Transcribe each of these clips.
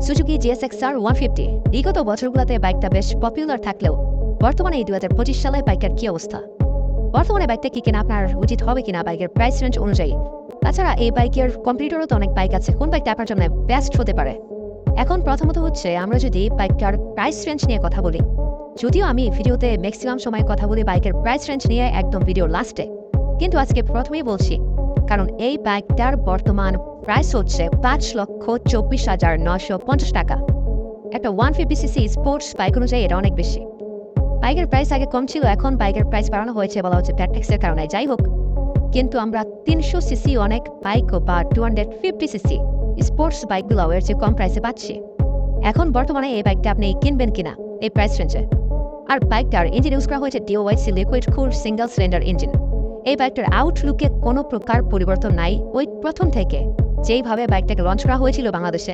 Suzuki GSX-R 150 বিগত বছরগুলোতে বাইকটা বেশ পপুলার থাকলেও বর্তমানে এই 2025 সালে বাইকের কি অবস্থা? বর্তমানে বাইকটা কি কেনা আপনার উচিত হবে কিনা বাইকের প্রাইস রেঞ্জ অনুযায়ী? তাছাড়া এই বাইকের কম্পিউটারও তো অনেক বাইক আছে, কোন বাইকটা আপনার জন্য বেস্ট হতে পারে? এখন প্রথমত হচ্ছে আমরা যদি বাইকটার প্রাইস রেঞ্জ নিয়ে কথা বলি, যদিও আমি ভিডিওতে ম্যাক্সিমাম সময় কথা বলি বাইকের প্রাইস রেঞ্জ নিয়ে একদম ভিডিওর লাস্টে, কিন্তু আজকে প্রথমেই বলছি কারণ এই বাইকটার বর্তমান প্রাইস হচ্ছে 5,24,950 টাকা। একটা 150cc স্পোর্টস বাইক অনুযায়ী এটা অনেক বেশি। বাইকের প্রাইস আগে কম ছিল, এখন বাইকের প্রাইস বাড়ানো হয়েছে বলা হচ্ছে ভ্যাট ট্যাক্সের কারণে। যাই হোক, কিন্তু আমরা 300cc অনেক বাইক বা 250cc স্পোর্টস বাইকগুলো এর চেয়ে কম প্রাইসে পাচ্ছি। এখন বর্তমানে এই বাইকটা আপনি কিনবেন কিনা এই প্রাইস রেঞ্জে? আর বাইকটার ইঞ্জিন ইউজ করা হয়েছে DOIC লিকুইড কুল সিঙ্গেল সিলিন্ডার ইঞ্জিন। এই বাইকটার আউটলুকে কোনো প্রকার পরিবর্তন নাই, ওই প্রথম থেকে যেইভাবে বাইকটাকে লঞ্চ করা হয়েছিল বাংলাদেশে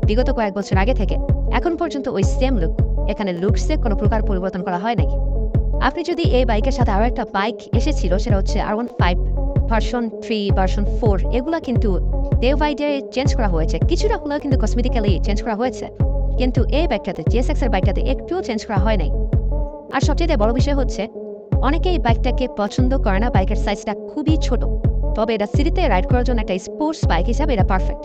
বিগত কয়েক বছর আগে থেকে এখন পর্যন্ত ওই সেম লুক। এখানে লুকসে কোনো প্রকার পরিবর্তন করা হয় নাই। আপনি যদি এই বাইকের সাথে আরও একটা বাইক এসেছিল, সেটা হচ্ছে R15 ভার্সন 3 ভার্সন 4, এগুলা কিন্তু ডে বাই ডে চেঞ্জ করা হয়েছে, কিছুটা হলেও কিন্তু কসমেটিক্যালি চেঞ্জ করা হয়েছে, কিন্তু এই বাইকটাতে GSX এর বাইকটাতে একটুও চেঞ্জ করা হয় নাই। আর সবচেয়ে বড় বিষয় হচ্ছে অনেকেই বাইকটাকে পছন্দ করে না, বাইকের সাইজটা খুবই ছোট, তবে এটা সিটিতে রাইড করার জন্য একটা স্পোর্টস বাইক হিসাবে এটা পারফেক্ট।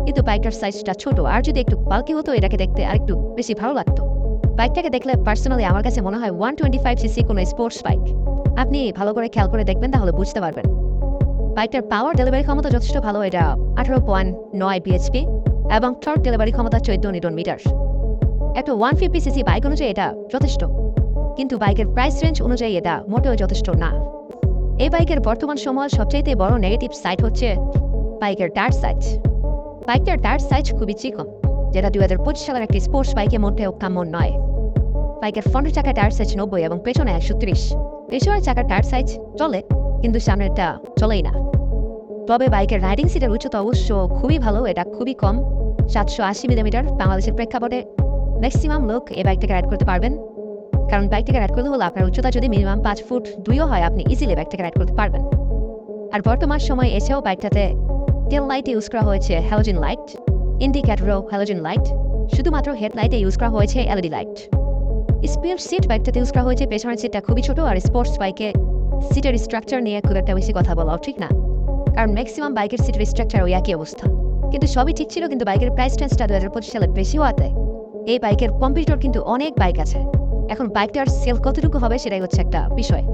কিন্তু বাইকটার সাইজটা ছোট, আর যদি একটু বাল্কি হতো এটাকে দেখতে আর একটু বেশি ভালো লাগতো। বাইকটাকে দেখলে পার্সোনালি আমার কাছে মনে হয় 125cc কোনো স্পোর্টস বাইক। আপনি ভালো করে খেয়াল করে দেখবেন, তাহলে বুঝতে পারবেন। বাইকটার পাওয়ার ডেলিভারি ক্ষমতা যথেষ্ট ভালো, এটা 18.9 bhp এবং টর্ক ডেলিভারি ক্ষমতা 14 নিউটন মিটার। একটা 150cc বাইক অনুযায়ী এটা যথেষ্ট, কিন্তু বাইকের প্রাইস রেঞ্জ অনুযায়ী এটা মোটেও যথেষ্ট না। এই বাইকের বর্তমান সময়ের সবচাইতে বড় নেগেটিভ সাইড হচ্ছে বাইকের টায়ার সাইজ। বাইকটার টায়ার সাইজ খুবই চিকন, যেটা 2025 সালের একটি স্পোর্টস বাইকের মধ্যেও কাম্য নয়। বাইকের ফ্রন্টের চাকার টায়ার সাইজ 90 এবং পেছনে 130। পেছনের চাকার টায়ার সাইজ চলে, কিন্তু সামনেরটা চলেই না। তবে বাইকের রাইডিং সিটের উচ্চতা অবশ্য খুবই ভালো, এটা খুবই কম, 780 মিলিমিটার। বাংলাদেশের প্রেক্ষাপটে ম্যাক্সিমাম লোক এই বাইকটাকে রাইড করতে পারবেন, কারণ বাইকটাকে রাইড করতে হলে আপনার উচ্চতা যদি মিনিমাম 5 ফুট 2 হয়, আপনি ইজিলি বাইকটাকে রাইড করতে পারবেন। আর বর্তমান সময় এসেও বাইকটাতে টেল লাইটে ইউজ করা হয়েছে হ্যালোজেন লাইট, ইন্ডিকেটরও হ্যালোজেন লাইট, শুধুমাত্র হেডলাইটে ইউজ করা হয়েছে LED লাইট। স্পিড সিট বাইকটাতে ইউজ করা হয়েছে, পেছনের সিটটা খুবই ছোট। আর স্পোর্টস বাইকে সিটের স্ট্রাকচার নিয়ে খুব একটা বেশি কথা বলাও ঠিক না, কারণ ম্যাক্সিমাম বাইকের সিটের স্ট্রাকচার ওই একই অবস্থা। কিন্তু সবই ঠিক ছিল, কিন্তু বাইকের প্রাইস রেঞ্জটা 2025 সালে বেশি হওয়াতে এই বাইকের কম্পিউটার কিন্তু অনেক বাইক আছে। এখন বাইকটার সেল কতটুকু হবে সেটাই হচ্ছে একটা বিষয়।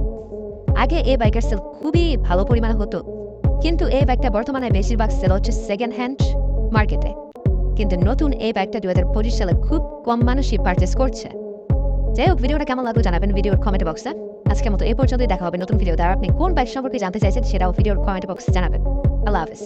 আগে এই বাইকের সেল খুবই ভালো পরিমাণে হতো, কিন্তু এই বাইকটা বর্তমানে বেশিরভাগ সেল হচ্ছে সেকেন্ড হ্যান্ড মার্কেটে। কিন্তু নতুন এই বাইকটা 2025 সালে খুব কম মানুষই পারচেস করছে। যাই হোক, ভিডিওটা কেমন লাগলো জানাবেন ভিডিওর কমেন্ট বক্সে। আজকের মতো এই পর্যন্তই, দেখা হবে নতুন ভিডিও। আর আপনি কোন বাইক সম্পর্কে জানতে চাইছেন সেটাও ভিডিওর কমেন্ট বক্সে জানাবেন। আল্লাহ হাফেজ।